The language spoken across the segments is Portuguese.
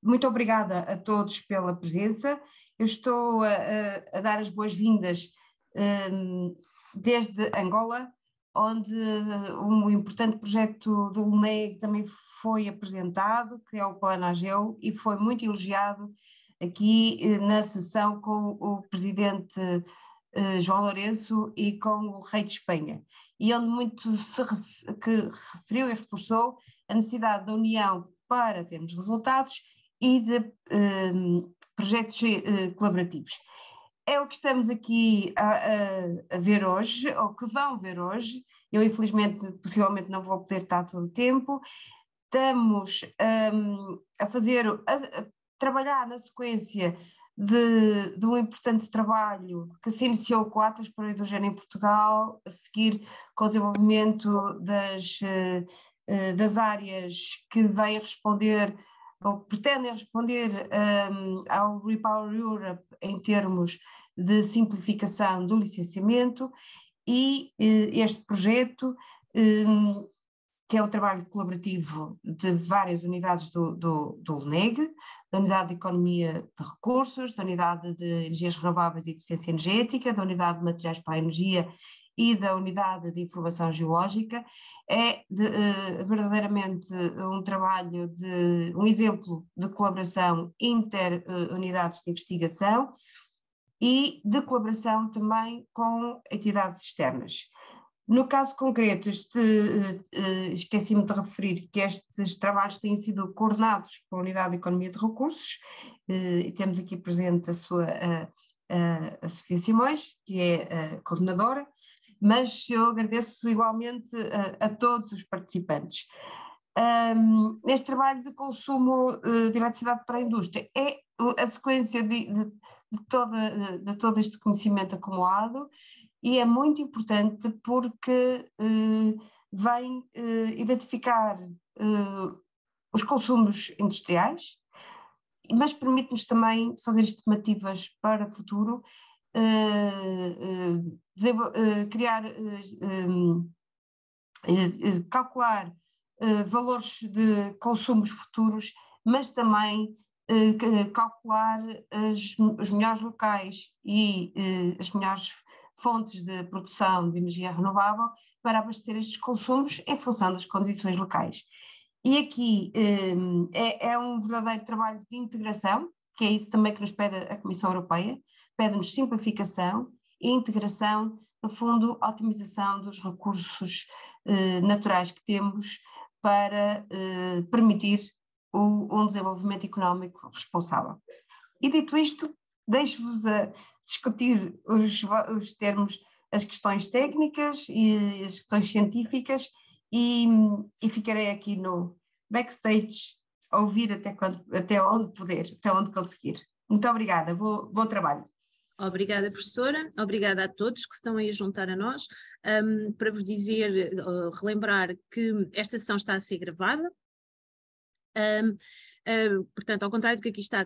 Muito obrigada a todos pela presença. Eu estou a dar as boas-vindas desde Angola, onde um importante projeto do LNEG também foi apresentado, que é o Plano AGEU, e foi muito elogiado aqui na sessão com o presidente João Lourenço e com o rei de Espanha, e onde muito que referiu e reforçou a necessidade da união para termos resultados e de projetos colaborativos. É o que estamos aqui a ver hoje, ou que vão ver hoje. Eu, infelizmente, possivelmente não vou poder estar todo o tempo. Estamos a trabalhar na sequência de um importante trabalho que se iniciou com a Atlas para o Hidrogênio em Portugal, a seguir com o desenvolvimento das áreas que vêm responder, ou pretendem responder ao Repower Europe em termos de simplificação do licenciamento, e este projeto, que é um trabalho colaborativo de várias unidades do LNEG, da Unidade de Economia de Recursos, da Unidade de Energias Renováveis e Eficiência Energética, da Unidade de Materiais para a Energia e da Unidade de Informação Geológica. É verdadeiramente um trabalho um exemplo de colaboração inter-unidades de investigação e de colaboração também com entidades externas. No caso concreto, esqueci-me de referir que estes trabalhos têm sido coordenados pela Unidade de Economia de Recursos, e temos aqui presente a Sofia Simões, que é a coordenadora, mas eu agradeço igualmente a todos os participantes. Neste trabalho de consumo de eletricidade para a indústria, é a sequência de todo este conhecimento acumulado, e é muito importante porque vem identificar os consumos industriais, mas permite-nos também fazer estimativas para o futuro, calcular valores de consumos futuros, mas também calcular os melhores locais e as melhores fontes de produção de energia renovável para abastecer estes consumos em função das condições locais. E aqui é um verdadeiro trabalho de integração, que é isso também que nos pede a Comissão Europeia, pede-nos simplificação e integração, no fundo, otimização dos recursos naturais que temos para permitir um desenvolvimento económico responsável. E dito isto, deixo-vos a discutir os termos, as questões técnicas e as questões científicas, e ficarei aqui no backstage a ouvir até onde puder, até onde conseguir. Muito obrigada, bom trabalho. Obrigada, professora, obrigada a todos que estão aí a juntar a nós, para vos dizer, relembrar que esta sessão está a ser gravada. Portanto, ao contrário do que aqui está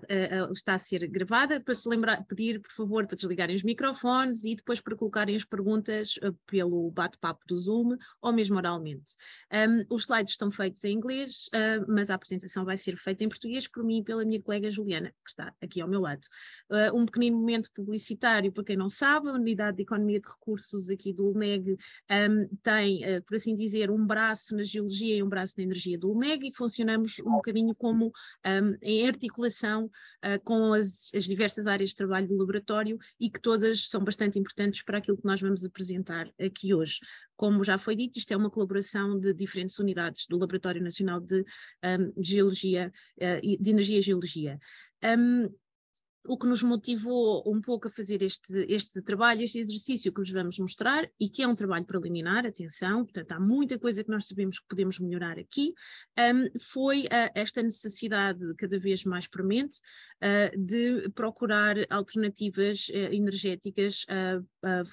a ser gravada, para se lembrar, pedir, por favor, para desligarem os microfones e depois para colocarem as perguntas pelo bate-papo do Zoom ou mesmo oralmente. Os slides estão feitos em inglês, mas a apresentação vai ser feita em português por mim e pela minha colega Juliana, que está aqui ao meu lado. Um pequenino momento publicitário, para quem não sabe, a Unidade de Economia de Recursos aqui do LNEG tem, por assim dizer, um braço na geologia e um braço na energia do LNEG, e funcionamos um bocadinho como em articulação com as diversas áreas de trabalho do laboratório, e que todas são bastante importantes para aquilo que nós vamos apresentar aqui hoje. Como já foi dito, isto é uma colaboração de diferentes unidades do Laboratório Nacional de Geologia, de Energia e Geologia. O que nos motivou um pouco a fazer este trabalho, este exercício que vos vamos mostrar, e que é um trabalho preliminar, atenção, portanto há muita coisa que nós sabemos que podemos melhorar aqui, foi esta necessidade cada vez mais premente de procurar alternativas energéticas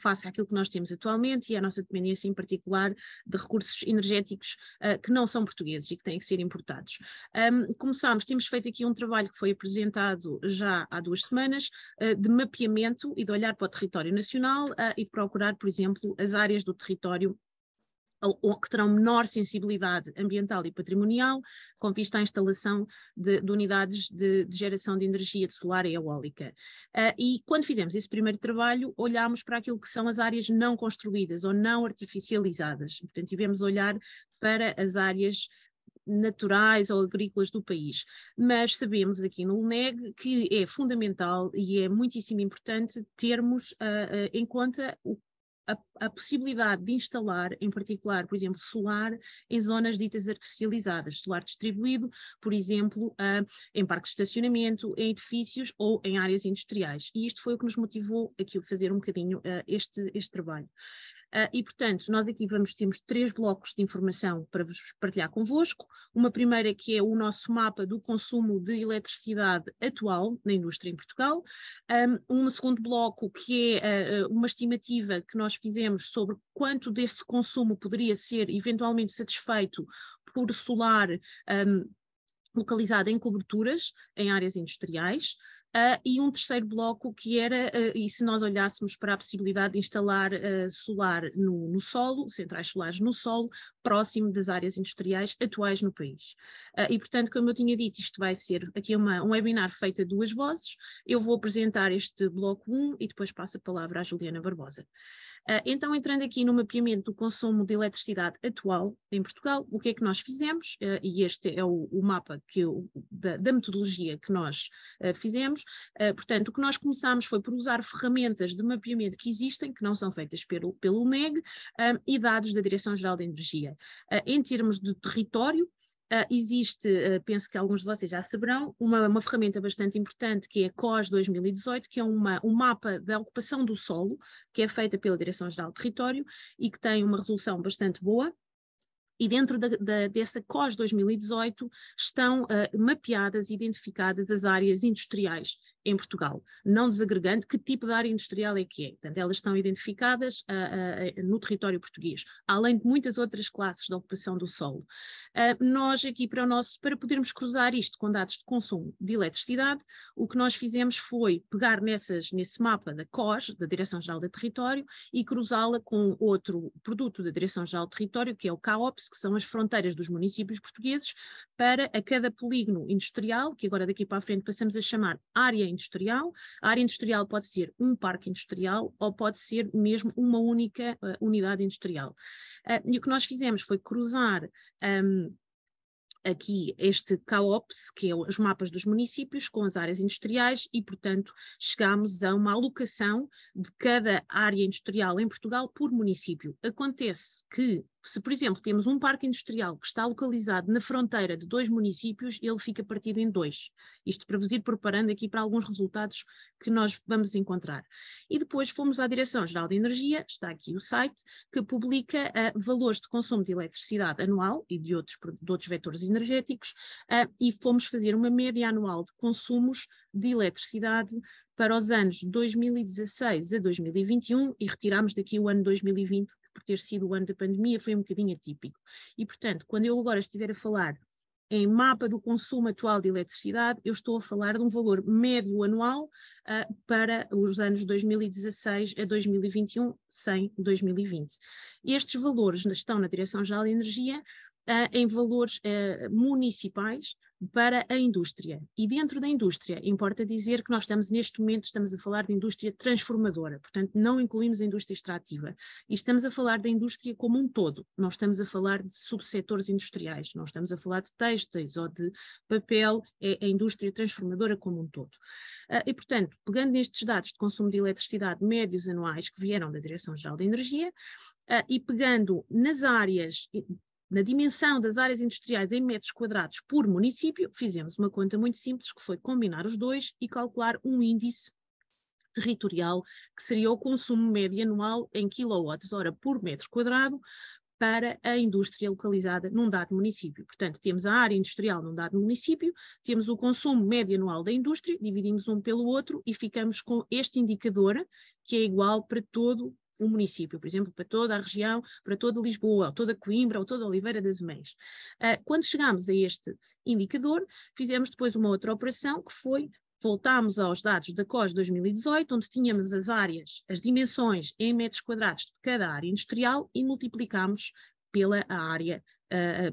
face àquilo que nós temos atualmente e à nossa dependência em particular de recursos energéticos que não são portugueses e que têm que ser importados. Começámos, temos feito aqui um trabalho que foi apresentado já há 2 semanas, de mapeamento e de olhar para o território nacional e de procurar, por exemplo, as áreas do território ou que terão menor sensibilidade ambiental e patrimonial, com vista à instalação de unidades de geração de energia solar e eólica. E quando fizemos esse primeiro trabalho, olhámos para aquilo que são as áreas não construídas ou não artificializadas. Portanto, tivemos a olhar para as áreas naturais ou agrícolas do país, mas sabemos aqui no LNEG que é fundamental e é muitíssimo importante termos em conta a possibilidade de instalar, em particular, por exemplo, solar em zonas ditas artificializadas, solar distribuído, por exemplo, em parques de estacionamento, em edifícios ou em áreas industriais. E isto foi o que nos motivou aqui a fazer um bocadinho este trabalho. E, portanto, nós aqui temos 3 blocos de informação para vos partilhar convosco. Uma primeira que é o nosso mapa do consumo de eletricidade atual na indústria em Portugal. Um segundo bloco que é uma estimativa que nós fizemos sobre quanto desse consumo poderia ser eventualmente satisfeito por solar localizado em coberturas, em áreas industriais. E um terceiro bloco que era, e se nós olhássemos para a possibilidade de instalar solar no solo, centrais solares no solo, próximo das áreas industriais atuais no país. E, portanto, como eu tinha dito, isto vai ser aqui um webinar feito a 2 vozes. Eu vou apresentar este bloco 1 e depois passo a palavra à Juliana Barbosa. Então, entrando aqui no mapeamento do consumo de eletricidade atual em Portugal, o que é que nós fizemos? E este é o mapa da metodologia que nós fizemos. Portanto, o que nós começámos foi por usar ferramentas de mapeamento que existem, que não são feitas pelo LNEG, e dados da Direção-Geral de Energia. Em termos de território, existe, penso que alguns de vocês já saberão, uma ferramenta bastante importante que é a COS 2018, que é um mapa da ocupação do solo, que é feita pela Direção-Geral do Território e que tem uma resolução bastante boa. E dentro dessa COS 2018 estão mapeadas e identificadas as áreas industriais em Portugal, não desagregando que tipo de área industrial é que é. Portanto, elas estão identificadas no território português, além de muitas outras classes de ocupação do solo. Nós aqui para podermos cruzar isto com dados de consumo de eletricidade, o que nós fizemos foi pegar nesse mapa da COS, da Direção-Geral do Território, e cruzá-la com outro produto da Direção-Geral do Território, que é o CAOPS, que são as fronteiras dos municípios portugueses, para a cada polígono industrial, que agora daqui para a frente passamos a chamar área industrial. A área industrial pode ser um parque industrial ou pode ser mesmo uma única unidade industrial. E o que nós fizemos foi cruzar aqui este CAOPS, que é os mapas dos municípios, com as áreas industriais e, portanto, chegámos a uma alocação de cada área industrial em Portugal por município. Acontece que, se, por exemplo, temos um parque industrial que está localizado na fronteira de 2 municípios, ele fica partido em 2. Isto para vos ir preparando aqui para alguns resultados que nós vamos encontrar. E depois fomos à Direção-Geral de Energia, está aqui o site, que publica valores de consumo de eletricidade anual e de outros vetores energéticos, e fomos fazer uma média anual de consumos de eletricidade para os anos 2016 a 2021 e retiramos daqui o ano 2020, que por ter sido o ano da pandemia foi um bocadinho atípico. E, portanto, quando eu agora estiver a falar em mapa do consumo atual de eletricidade, eu estou a falar de um valor médio anual para os anos 2016 a 2021, sem 2020. Estes valores estão na Direção-Geral de Energia em valores municipais para a indústria. E dentro da indústria, importa dizer que nós neste momento estamos a falar de indústria transformadora, portanto não incluímos a indústria extrativa. E estamos a falar da indústria como um todo, não estamos a falar de subsetores industriais, não estamos a falar de têxteis ou de papel, é a indústria transformadora como um todo. E, portanto, pegando nestes dados de consumo de eletricidade médios anuais que vieram da Direção-Geral de Energia, e pegando nas áreas, na dimensão das áreas industriais em metros quadrados por município, fizemos uma conta muito simples, que foi combinar os dois e calcular um índice territorial, que seria o consumo médio anual em quilowatts-hora por metro quadrado para a indústria localizada num dado município. Portanto, temos a área industrial num dado município, temos o consumo médio anual da indústria, dividimos um pelo outro e ficamos com este indicador, que é igual para todo o município, por exemplo, para toda a região, para toda Lisboa, ou toda Coimbra, ou toda Oliveira das Meias. Quando chegámos a este indicador, fizemos depois uma outra operação, que foi, voltámos aos dados da COS 2018, onde tínhamos as áreas, as dimensões em metros quadrados de cada área industrial e multiplicámos pela área,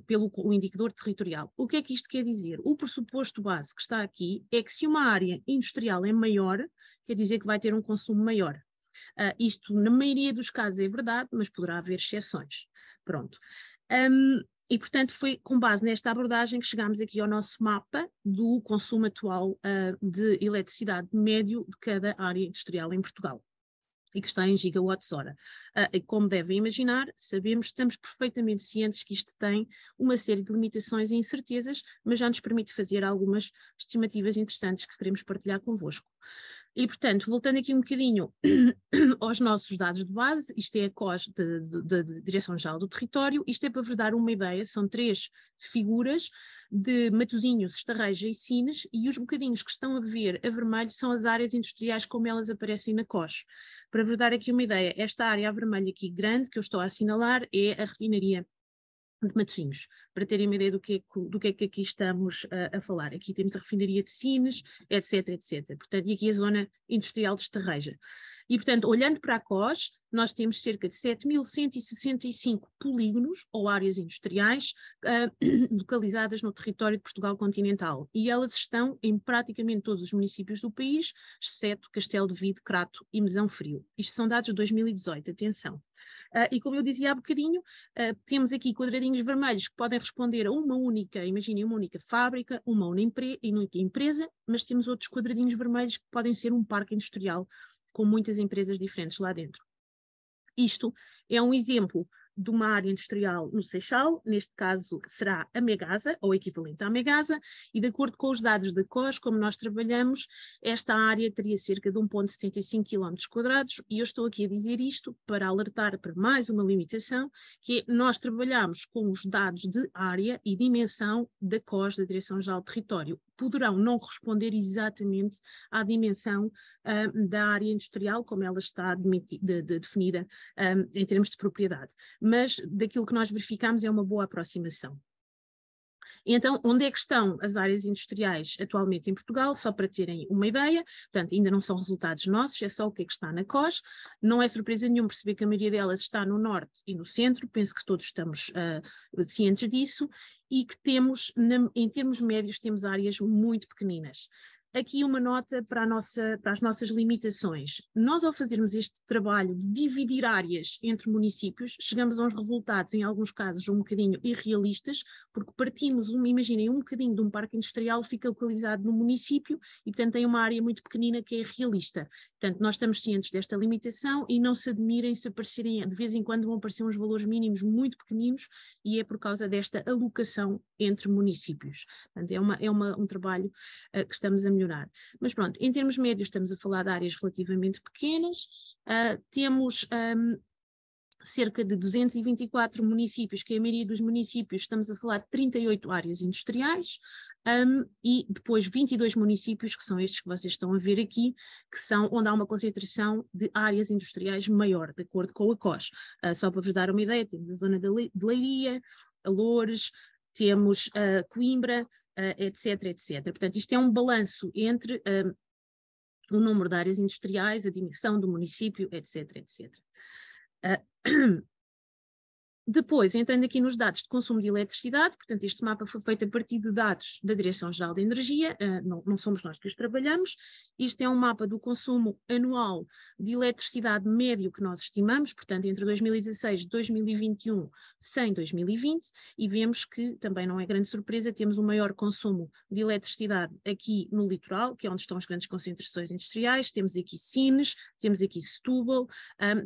pelo o indicador territorial. O que é que isto quer dizer? O pressuposto base que está aqui é que se uma área industrial é maior, quer dizer que vai ter um consumo maior. Isto, na maioria dos casos, é verdade, mas poderá haver exceções. Pronto. E, portanto, foi com base nesta abordagem que chegámos aqui ao nosso mapa do consumo atual de eletricidade médio de cada área industrial em Portugal, e que está em gigawatts-hora. Como devem imaginar, estamos perfeitamente cientes que isto tem uma série de limitações e incertezas, mas já nos permite fazer algumas estimativas interessantes que queremos partilhar convosco. E, portanto, voltando aqui um bocadinho aos nossos dados de base, isto é a COS da Direção-Geral do Território, isto é para vos dar uma ideia, são 3 figuras de Matosinhos, Estarreja e Sines, e os bocadinhos que estão a ver a vermelho são as áreas industriais como elas aparecem na COS. Para vos dar aqui uma ideia, esta área a vermelho aqui grande que eu estou a assinalar é a refinaria de Matosinhos, para terem uma ideia do que é que aqui estamos a falar. Aqui temos a refinaria de Sines, etc, etc. Portanto, e aqui a zona industrial de Estarreja. E, portanto, olhando para a COS, nós temos cerca de 7.165 polígonos ou áreas industriais localizadas no território de Portugal continental. E elas estão em praticamente todos os municípios do país, exceto Castelo de Vide, Crato e Mesão Frio. Isto são dados de 2018, atenção. E como eu dizia há bocadinho, temos aqui quadradinhos vermelhos que podem responder a uma única, imaginem, uma única fábrica, uma única empresa, mas temos outros quadradinhos vermelhos que podem ser um parque industrial com muitas empresas diferentes lá dentro. Isto é um exemplo de uma área industrial no Seixal, neste caso será a Megasa, ou equivalente à Megasa, e de acordo com os dados da COS, como nós trabalhamos, esta área teria cerca de 1,75 km², e eu estou aqui a dizer isto para alertar para mais uma limitação, que é nós trabalhamos com os dados de área e dimensão da COS, da Direção-Geral do Território. Poderão não corresponder exatamente à dimensão da área industrial, como ela está definida em termos de propriedade. Mas daquilo que nós verificamos é uma boa aproximação. E então, onde é que estão as áreas industriais atualmente em Portugal? Só para terem uma ideia, portanto, ainda não são resultados nossos, é só o que é que está na COS. Não é surpresa nenhuma perceber que a maioria delas está no norte e no centro, penso que todos estamos cientes disso, e que temos, em termos médios, temos áreas muito pequeninas. Aqui uma nota para as nossas limitações. Nós, ao fazermos este trabalho de dividir áreas entre municípios, chegamos a uns resultados, em alguns casos, um bocadinho irrealistas, porque partimos, imaginem, um bocadinho de um parque industrial fica localizado no município e, portanto, tem uma área muito pequenina que é realista. Portanto, nós estamos cientes desta limitação e não se admirem se aparecerem, de vez em quando vão aparecer uns valores mínimos muito pequeninos, e é por causa desta alocação entre municípios. Portanto, é um trabalho que estamos a melhorar. Mas pronto, em termos médios estamos a falar de áreas relativamente pequenas, temos cerca de 224 municípios, que é a maioria dos municípios, estamos a falar de 38 áreas industriais, e depois 22 municípios, que são estes que vocês estão a ver aqui, que são onde há uma concentração de áreas industriais maior, de acordo com a COS. Só para vos dar uma ideia, temos a zona de Leiria, a Loures, temos Coimbra, etc, etc. Portanto, isto é um balanço entre o número de áreas industriais, a dimensão do município, etc, etc. Depois, entrando aqui nos dados de consumo de eletricidade, portanto, este mapa foi feito a partir de dados da Direção-Geral de Energia, não somos nós que os trabalhamos. Isto é um mapa do consumo anual de eletricidade médio que nós estimamos, portanto, entre 2016 e 2021, sem 2020, e vemos que, também não é grande surpresa, temos um maior consumo de eletricidade aqui no litoral, que é onde estão as grandes concentrações industriais. Temos aqui Sines, temos aqui Setúbal,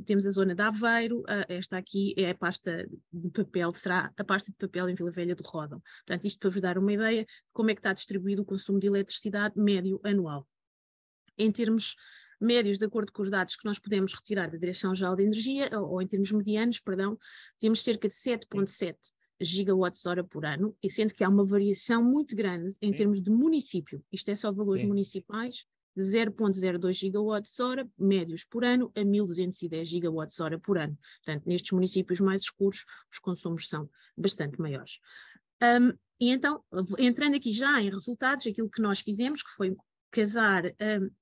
temos a zona de Aveiro, esta aqui é a pasta de papel, será a pasta de papel em Vila Velha do Ródão. Portanto, isto para vos dar uma ideia de como é que está distribuído o consumo de eletricidade médio anual. Em termos médios, de acordo com os dados que nós podemos retirar da Direção-Geral de Energia, ou em termos medianos, perdão, temos cerca de 7,7 gigawatts-hora por ano, e sendo que há uma variação muito grande em termos de município, isto é só valores municipais, de 0,02 gigawatts-hora médios por ano a 1.210 gigawatts-hora por ano. Portanto, nestes municípios mais escuros, os consumos são bastante maiores. E então, entrando aqui já em resultados, aquilo que nós fizemos, que foi casar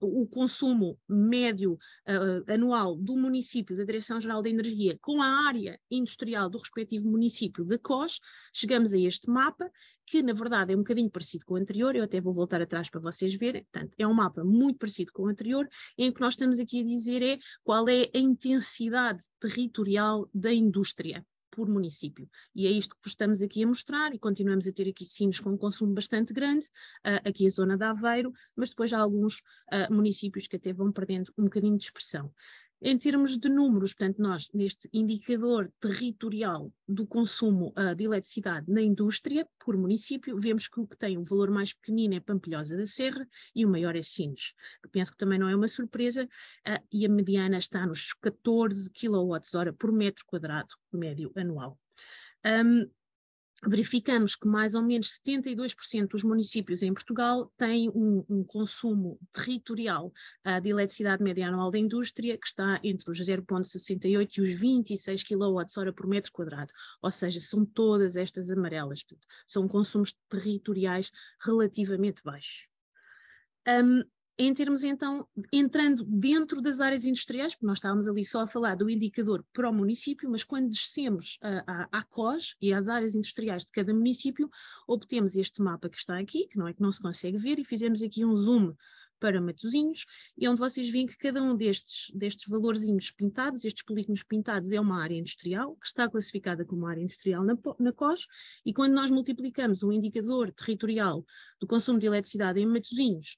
o consumo médio anual do município, da Direção-Geral da Energia, com a área industrial do respectivo município da COS, chegamos a este mapa, que na verdade é um bocadinho parecido com o anterior. Eu até vou voltar atrás para vocês verem. Portanto, é um mapa muito parecido com o anterior, em que nós estamos aqui a dizer qual é a intensidade territorial da indústria por município. E é isto que vos estamos aqui a mostrar, e continuamos a ter aqui Sines com um consumo bastante grande, aqui a zona de Aveiro, mas depois há alguns municípios que até vão perdendo um bocadinho de expressão. Em termos de números, portanto, nós, neste indicador territorial do consumo de eletricidade na indústria, por município, vemos que o que tem um valor mais pequenino é Pampilhosa da Serra e o maior é Sines, que penso que também não é uma surpresa, e a mediana está nos 14 kWh por metro quadrado médio anual. Verificamos que mais ou menos 72% dos municípios em Portugal têm um consumo territorial de eletricidade média anual da indústria que está entre os 0,68 e os 26 kWh por metro quadrado, ou seja, são todas estas amarelas, portanto, são consumos territoriais relativamente baixos. Em termos, então, entrando dentro das áreas industriais, porque nós estávamos ali só a falar do indicador para o município, mas quando descemos à COS e às áreas industriais de cada município, obtemos este mapa que está aqui, que não se consegue ver, e fizemos aqui um zoom para Matosinhos, e onde vocês veem que cada um destes valorzinhos pintados, estes polígonos pintados, é uma área industrial, que está classificada como área industrial na COS, e quando nós multiplicamos o indicador territorial do consumo de eletricidade em Matosinhos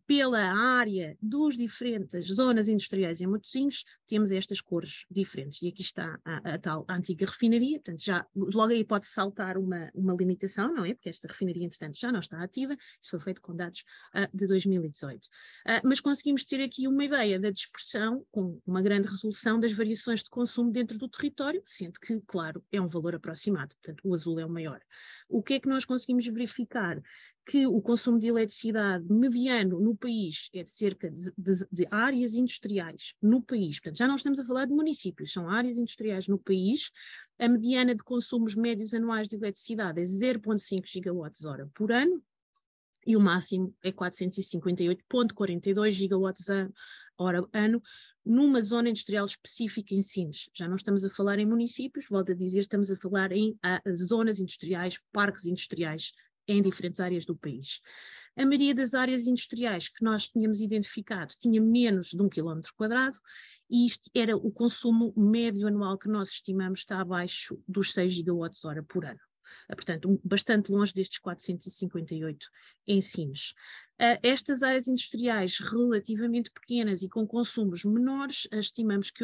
pela área dos diferentes zonas industriais em Matosinhos, temos estas cores diferentes. E aqui está a tal antiga refinaria, portanto, já logo aí pode saltar uma limitação, não é? Porque esta refinaria, entretanto, já não está ativa, isto foi feito com dados de 2018. Mas conseguimos ter aqui uma ideia da dispersão, com uma grande resolução das variações de consumo dentro do território, sendo que, claro, é um valor aproximado, portanto, o azul é o maior. O que é que nós conseguimos verificar? Que o consumo de eletricidade mediano no país é de cerca de áreas industriais no país, portanto já não estamos a falar de municípios, são áreas industriais no país, a mediana de consumos médios anuais de eletricidade é 0,5 GWh por ano, e o máximo é 458,42 GWh ano, numa zona industrial específica em Sines. Já não estamos a falar em municípios, volto a dizer, estamos a falar em zonas industriais, parques industriais, em diferentes áreas do país. A maioria das áreas industriais que nós tínhamos identificado tinha menos de 1 km quadrado, e isto era o consumo médio anual que nós estimamos está abaixo dos 6 GWh por ano. Portanto, bastante longe destes 458 em Sines. Estas áreas industriais relativamente pequenas e com consumos menores, estimamos que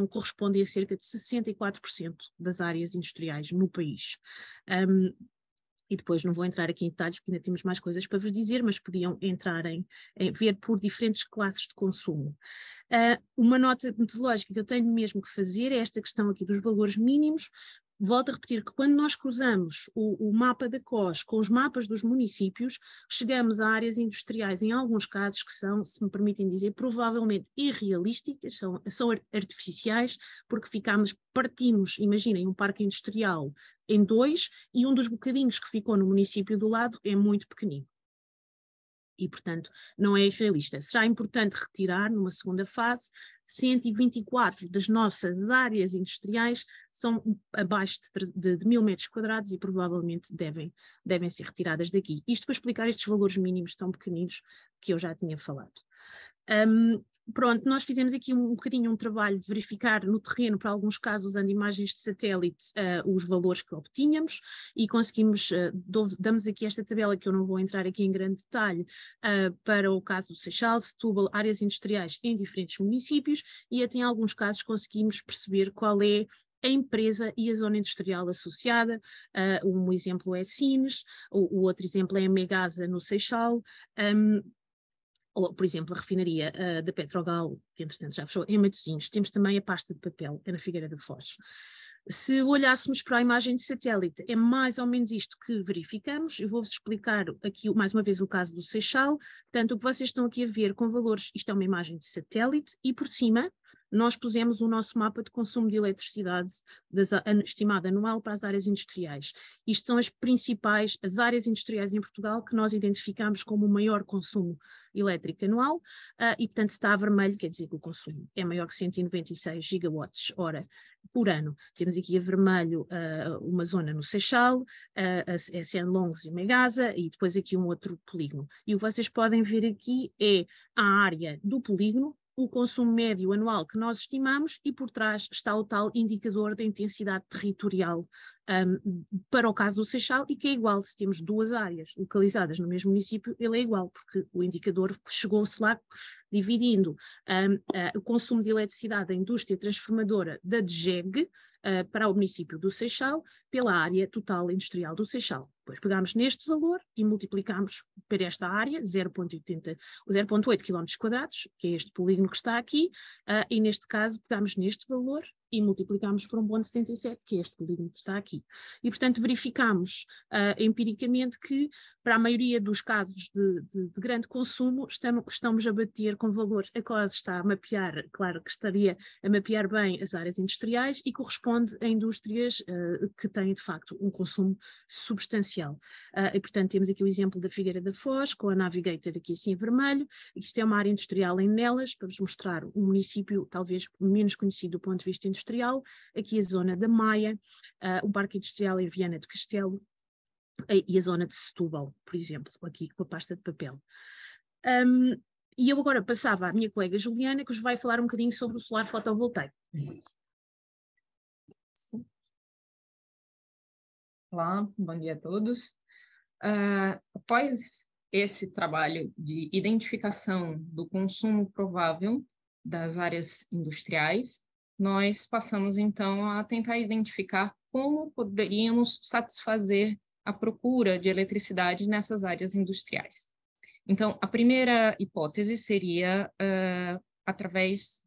correspondem a cerca de 64% das áreas industriais no país. E depois não vou entrar aqui em detalhes, porque ainda temos mais coisas para vos dizer, mas podiam entrar em ver por diferentes classes de consumo. Uma nota metodológica que eu tenho mesmo que fazer é esta questão aqui dos valores mínimos. Volto a repetir que quando nós cruzamos o mapa da COS com os mapas dos municípios, chegamos a áreas industriais, em alguns casos, que são, se me permitem dizer, provavelmente irrealísticas, são artificiais, porque partimos, imaginem, um parque industrial em 2, e um dos bocadinhos que ficou no município do lado é muito pequenino. E, portanto, não é irrealista. Será importante retirar, numa segunda fase, 124 das nossas áreas industriais são abaixo de 1000 metros quadrados e provavelmente devem ser retiradas daqui. Isto para explicar estes valores mínimos tão pequeninos que eu já tinha falado. Pronto, nós fizemos aqui um bocadinho um trabalho de verificar no terreno, para alguns casos, usando imagens de satélite, os valores que obtínhamos, e conseguimos, damos aqui esta tabela, que eu não vou entrar aqui em grande detalhe, para o caso do Seixal, Setúbal, áreas industriais em diferentes municípios, e até em alguns casos conseguimos perceber qual é a empresa e a zona industrial associada. Um exemplo é Sines, o outro exemplo é a Megasa no Seixal, ou, por exemplo, a refinaria da Petrogal, que entretanto já fechou, em Matosinhos. Temos também a pasta de papel, na Figueira da Foz. Se olhássemos para a imagem de satélite, é mais ou menos isto que verificamos. Eu vou-vos explicar aqui mais uma vez o caso do Seixal. Portanto, o que vocês estão aqui a ver com valores, isto é uma imagem de satélite, e por cima nós pusemos o nosso mapa de consumo de eletricidade estimado anual para as áreas industriais. Isto são as áreas industriais em Portugal que nós identificamos como o maior consumo elétrico anual, e portanto se está a vermelho, quer dizer que o consumo é maior que 196 gigawatts-hora por ano. Temos aqui a vermelho uma zona no Seixal, a SN Longos e Megasa, e depois aqui um outro polígono. E o que vocês podem ver aqui é a área do polígono, o consumo médio anual que nós estimamos, e por trás está o tal indicador da intensidade territorial para o caso do Seixal, e que é igual. Se temos duas áreas localizadas no mesmo município, ele é igual, porque o indicador chegou-se lá dividindo o consumo de eletricidade da indústria transformadora da DGEG para o município do Seixal pela área total industrial do Seixal. Depois pegamos neste valor e multiplicamos por esta área, 0,8 km², que é este polígono que está aqui, e neste caso pegamos neste valor e multiplicamos por 1,77, que é este polígono que está aqui. E, portanto, verificamos empiricamente que, para a maioria dos casos de grande consumo, estamos a bater com valor. A COSE está a mapear, claro que estaria a mapear bem as áreas industriais e corresponde a indústrias que têm, de facto, um consumo substancial. E, portanto, temos aqui o exemplo da Figueira da Foz, com a Navigator aqui assim em vermelho. Isto é uma área industrial em Nelas, para vos mostrar um município talvez menos conhecido do ponto de vista industrial. Aqui a zona da Maia, o Parque Industrial em Viana do Castelo, e a zona de Setúbal, por exemplo, aqui com a pasta de papel. E eu agora passava à minha colega Juliana, que vos vai falar um bocadinho sobre o solar fotovoltaico. Olá, bom dia a todos. Após esse trabalho de identificação do consumo provável das áreas industriais, nós passamos, então, a tentar identificar como poderíamos satisfazer a procura de eletricidade nessas áreas industriais. Então, a primeira hipótese seria através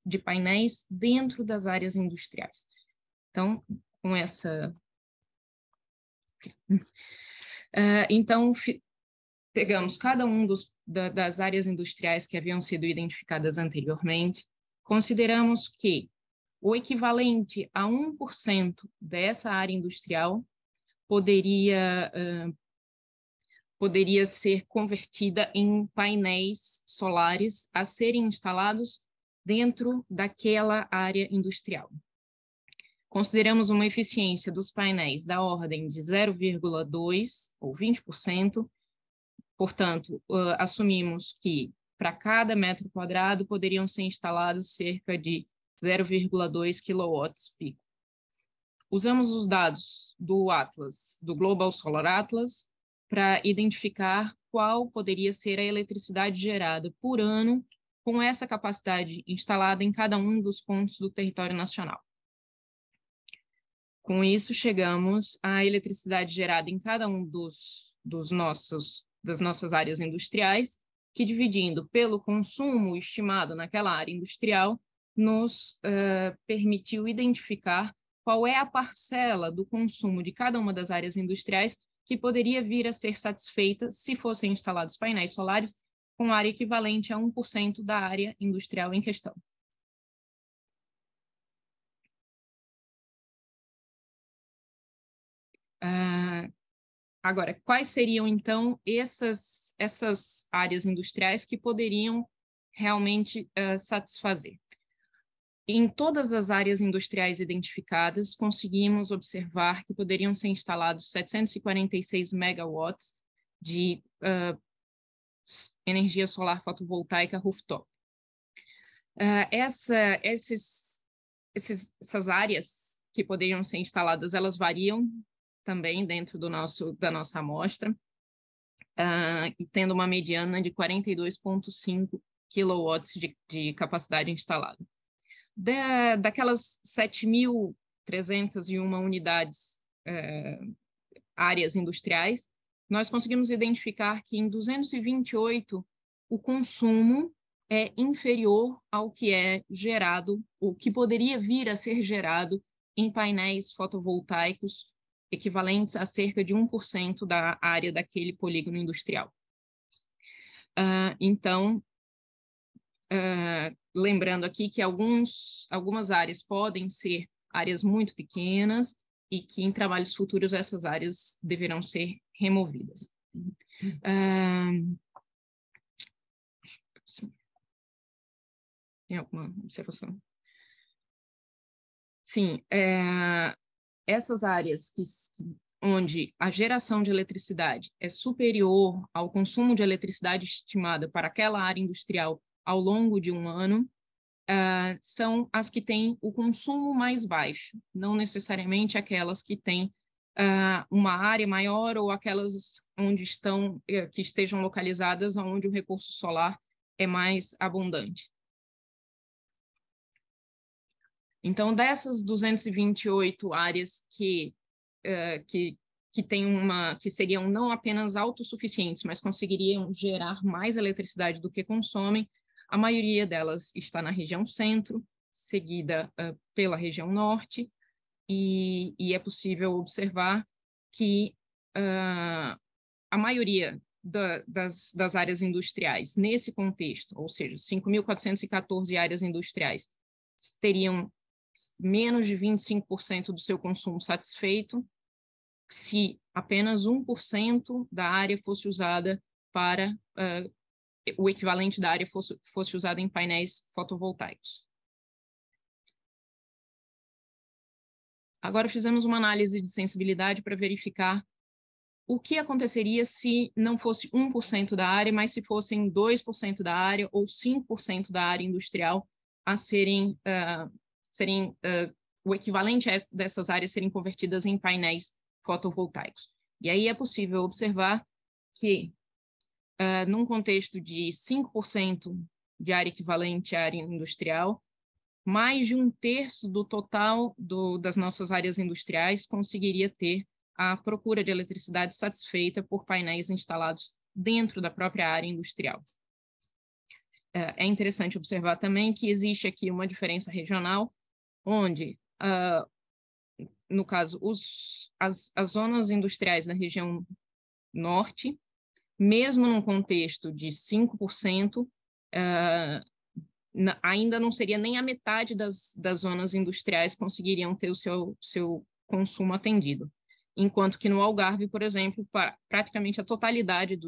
de painéis dentro das áreas industriais. Então, com essa... Então, pegamos cada um das áreas industriais que haviam sido identificadas anteriormente, consideramos que o equivalente a 1% dessa área industrial poderia ser convertida em painéis solares a serem instalados dentro daquela área industrial. Consideramos uma eficiência dos painéis da ordem de 0,2% ou 20%, portanto, assumimos que para cada metro quadrado poderiam ser instalados cerca de 0,2 kW-pico. Usamos os dados do Atlas, do Global Solar Atlas, para identificar qual poderia ser a eletricidade gerada por ano com essa capacidade instalada em cada um dos pontos do território nacional. Com isso, chegamos à eletricidade gerada em cada um das nossas áreas industriais, que, dividindo pelo consumo estimado naquela área industrial, nos permitiu identificar qual é a parcela do consumo de cada uma das áreas industriais que poderia vir a ser satisfeita se fossem instalados painéis solares com área equivalente a 1% da área industrial em questão. Agora, quais seriam, então, essas áreas industriais que poderiam realmente satisfazer? Em todas as áreas industriais identificadas, conseguimos observar que poderiam ser instalados 746 megawatts de energia solar fotovoltaica rooftop. Essas áreas que poderiam ser instaladas, elas variam também dentro da nossa amostra, tendo uma mediana de 42,5 kW de capacidade instalada. Daquelas 7.301 unidades, áreas industriais, nós conseguimos identificar que em 228 o consumo é inferior ao que é gerado, o que poderia vir a ser gerado em painéis fotovoltaicos equivalentes a cerca de 1% da área daquele polígono industrial. Então, lembrando aqui que algumas áreas podem ser áreas muito pequenas e que em trabalhos futuros essas áreas deverão ser removidas. Tem alguma observação? Sim, essas áreas onde a geração de eletricidade é superior ao consumo de eletricidade estimada para aquela área industrial ao longo de um ano, são as que têm o consumo mais baixo, não necessariamente aquelas que têm uma área maior ou aquelas que estejam localizadas onde o recurso solar é mais abundante. Então, dessas 228 áreas que seriam não apenas autossuficientes, mas conseguiriam gerar mais eletricidade do que consomem, a maioria delas está na região centro, seguida pela região norte, e é possível observar que a maioria das áreas industriais, nesse contexto, ou seja, 5.414 áreas industriais, teriam menos de 25% do seu consumo satisfeito se apenas 1% da área fosse usada para o equivalente da área fosse usada em painéis fotovoltaicos. Agora fizemos uma análise de sensibilidade para verificar o que aconteceria se não fosse 1% da área, mas se fossem 2% da área ou 5% da área industrial a serem o equivalente dessas áreas serem convertidas em painéis fotovoltaicos. E aí é possível observar que, num contexto de 5% de área equivalente à área industrial, mais de 1/3 do total das nossas áreas industriais conseguiria ter a procura de eletricidade satisfeita por painéis instalados dentro da própria área industrial. É interessante observar também que existe aqui uma diferença regional, onde, no caso, as zonas industriais da região norte, mesmo num contexto de 5%, ainda não seria nem a metade das zonas industriais conseguiriam ter o seu consumo atendido. Enquanto que no Algarve, por exemplo, praticamente a totalidade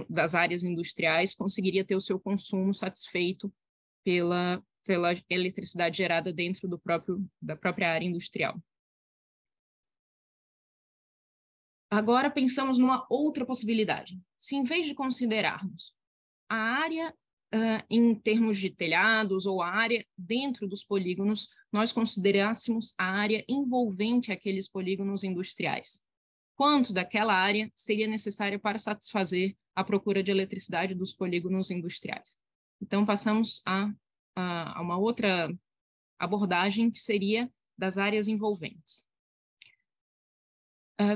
das áreas industriais conseguiria ter o seu consumo satisfeito pela eletricidade gerada dentro da própria área industrial. Agora pensamos numa outra possibilidade. Se em vez de considerarmos a área em termos de telhados ou a área dentro dos polígonos, nós considerássemos a área envolvente aqueles polígonos industriais. Quanto daquela área seria necessária para satisfazer a procura de eletricidade dos polígonos industriais? Então, passamos a uma outra abordagem, que seria das áreas envolventes.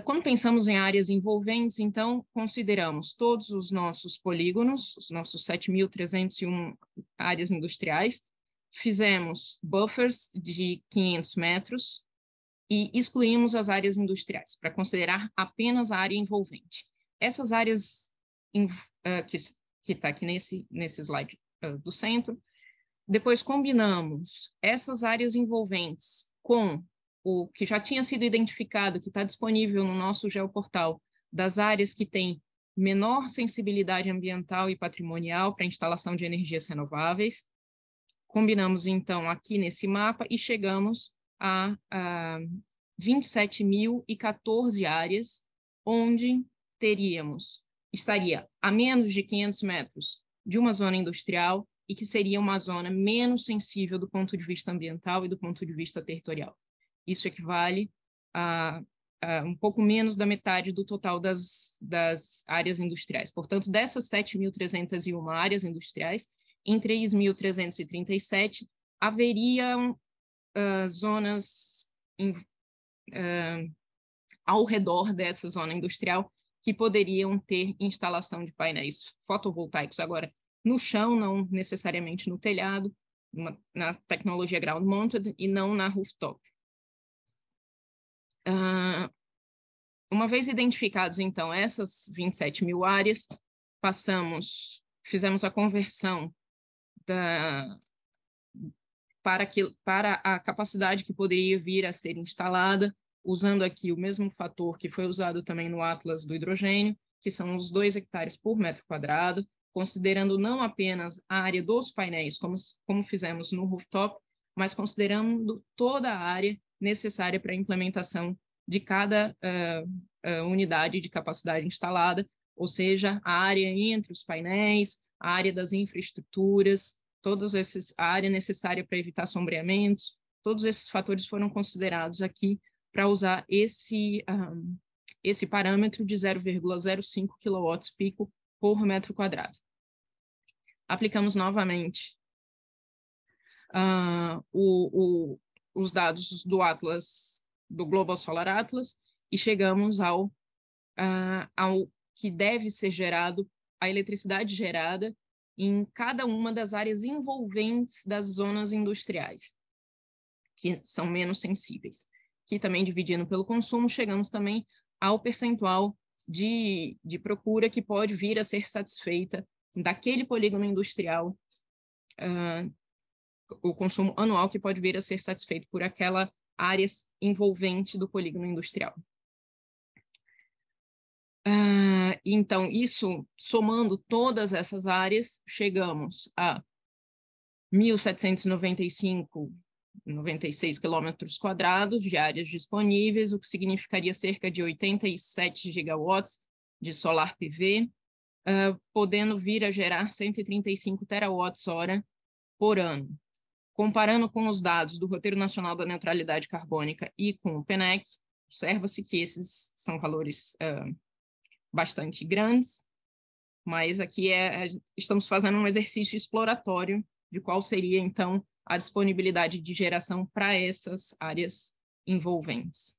Quando pensamos em áreas envolventes, então, consideramos todos os nossos polígonos, os nossos 7.301 áreas industriais, fizemos buffers de 500 metros e excluímos as áreas industriais, para considerar apenas a área envolvente. Essas áreas que está aqui nesse slide do centro, depois combinamos essas áreas envolventes com o que já tinha sido identificado, que está disponível no nosso geoportal, das áreas que têm menor sensibilidade ambiental e patrimonial para instalação de energias renováveis. Combinamos, então, aqui nesse mapa e chegamos a 27.014 áreas, onde estaria a menos de 500 metros de uma zona industrial e que seria uma zona menos sensível do ponto de vista ambiental e do ponto de vista territorial. Isso equivale a um pouco menos da metade do total das áreas industriais. Portanto, dessas 7.301 áreas industriais, em 3.337 haveriam zonas ao redor dessa zona industrial que poderiam ter instalação de painéis fotovoltaicos. Agora, no chão, não necessariamente no telhado, na tecnologia ground mounted e não na rooftop. Uma vez identificados, então, essas 27.000 áreas, passamos fizemos a conversão para a capacidade que poderia vir a ser instalada, usando aqui o mesmo fator que foi usado também no Atlas do hidrogênio, que são os 2 hectares por metro quadrado, considerando não apenas a área dos painéis, como fizemos no rooftop, mas considerando toda a área necessária para a implementação de cada unidade de capacidade instalada, ou seja, a área entre os painéis, a área das infraestruturas, a área necessária para evitar sombreamentos, todos esses fatores foram considerados aqui para usar esse parâmetro de 0,05 kW-pico por metro quadrado. Aplicamos novamente os dados do Atlas, do Global Solar Atlas, e chegamos ao que deve ser gerado, a eletricidade gerada em cada uma das áreas envolventes das zonas industriais, que são menos sensíveis. Que também, dividindo pelo consumo, chegamos também ao percentual de procura que pode vir a ser satisfeita daquele polígono industrial, o consumo anual que pode vir a ser satisfeito por aquela área envolvente do polígono industrial. Então, isso, somando todas essas áreas, chegamos a 1.796 quilômetros quadrados de áreas disponíveis, o que significaria cerca de 87 gigawatts de solar PV, podendo vir a gerar 135 terawatts-hora por ano. Comparando com os dados do Roteiro Nacional da Neutralidade Carbônica e com o PNEC, observa-se que esses são valores bastante grandes, mas aqui estamos fazendo um exercício exploratório de qual seria, então, a disponibilidade de geração para essas áreas envolventes.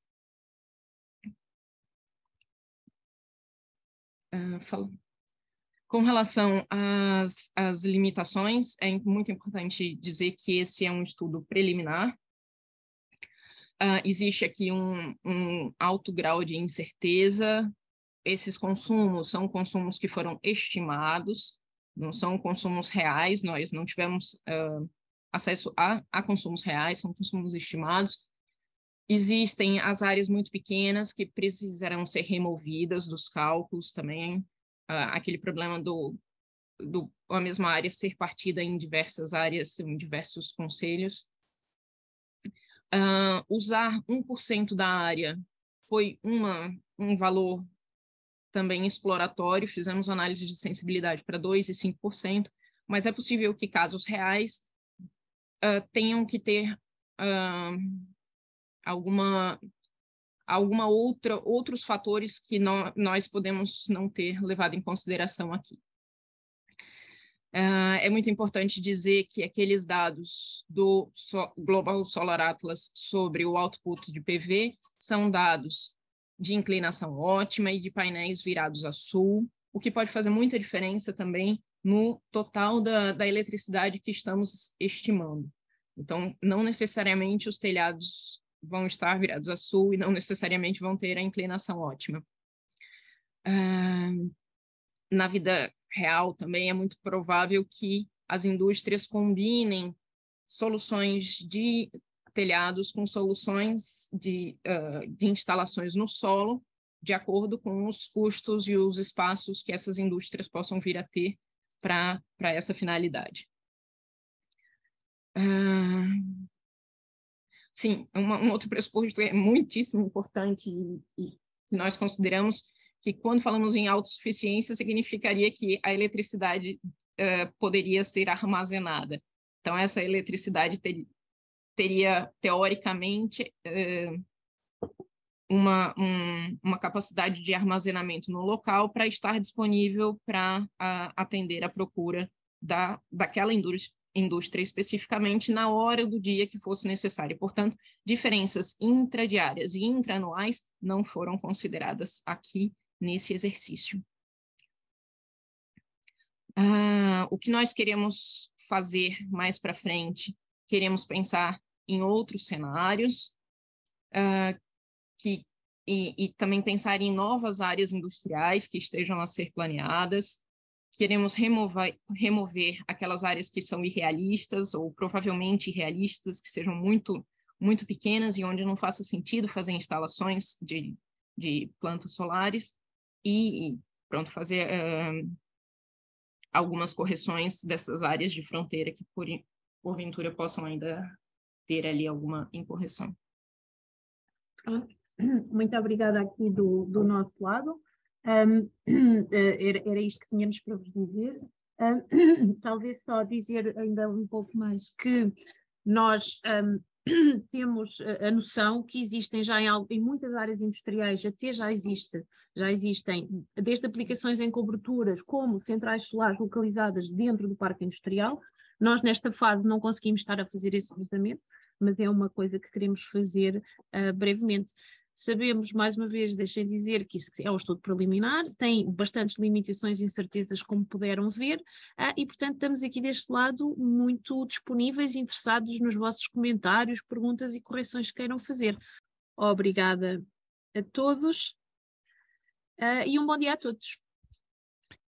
Com relação às limitações, é muito importante dizer que esse é um estudo preliminar. Existe aqui um alto grau de incerteza. Esses consumos são consumos que foram estimados, não são consumos reais, nós não tivemos acesso a consumos reais, são consumos estimados. Existem as áreas muito pequenas que precisarão ser removidas dos cálculos também, aquele problema a mesma área ser partida em diversas áreas, em diversos concelhos. Usar 1% da área foi um valor também exploratório, fizemos análise de sensibilidade para 2% e 5%, mas é possível que casos reais tenham que ter outros fatores que nós podemos não ter levado em consideração aqui. É muito importante dizer que aqueles dados do Global Solar Atlas sobre o output de PV são dados de inclinação ótima e de painéis virados a sul, o que pode fazer muita diferença também no total da eletricidade que estamos estimando. Então, não necessariamente os telhados vão estar virados a sul e não necessariamente vão ter a inclinação ótima. Na vida real também é muito provável que as indústrias combinem soluções de telhados com soluções de instalações no solo, de acordo com os custos e os espaços que essas indústrias possam vir a ter para essa finalidade. Sim, um outro pressuposto é muitíssimo importante e que nós consideramos que quando falamos em autossuficiência significaria que a eletricidade poderia ser armazenada. Então, essa eletricidade teria teoricamente, uma capacidade de armazenamento no local para estar disponível para atender a procura daquela indústria especificamente na hora do dia que fosse necessário. Portanto, diferenças intradiárias e intraanuais não foram consideradas aqui nesse exercício. O que nós queremos fazer mais para frente, queremos pensar em outros cenários e também pensar em novas áreas industriais que estejam a ser planeadas, queremos remover aquelas áreas que são irrealistas ou provavelmente irrealistas, que sejam muito, muito pequenas e onde não faça sentido fazer instalações de plantas solares e pronto, fazer algumas correções dessas áreas de fronteira que porventura possam ainda ter ali alguma incorreção. Muito obrigada aqui do nosso lado. Era isto que tínhamos para vos dizer. Talvez só dizer ainda um pouco mais que nós temos a noção que existem já em muitas áreas industriais, até já existem desde aplicações em coberturas como centrais solares localizadas dentro do parque industrial. Nós nesta fase não conseguimos estar a fazer esse cruzamento, mas é uma coisa que queremos fazer brevemente. Sabemos, mais uma vez, deixem dizer que isso é um estudo preliminar, tem bastantes limitações e incertezas, como puderam ver, e, portanto, estamos aqui deste lado muito disponíveis e interessados nos vossos comentários, perguntas e correções que queiram fazer. Obrigada a todos e um bom dia a todos.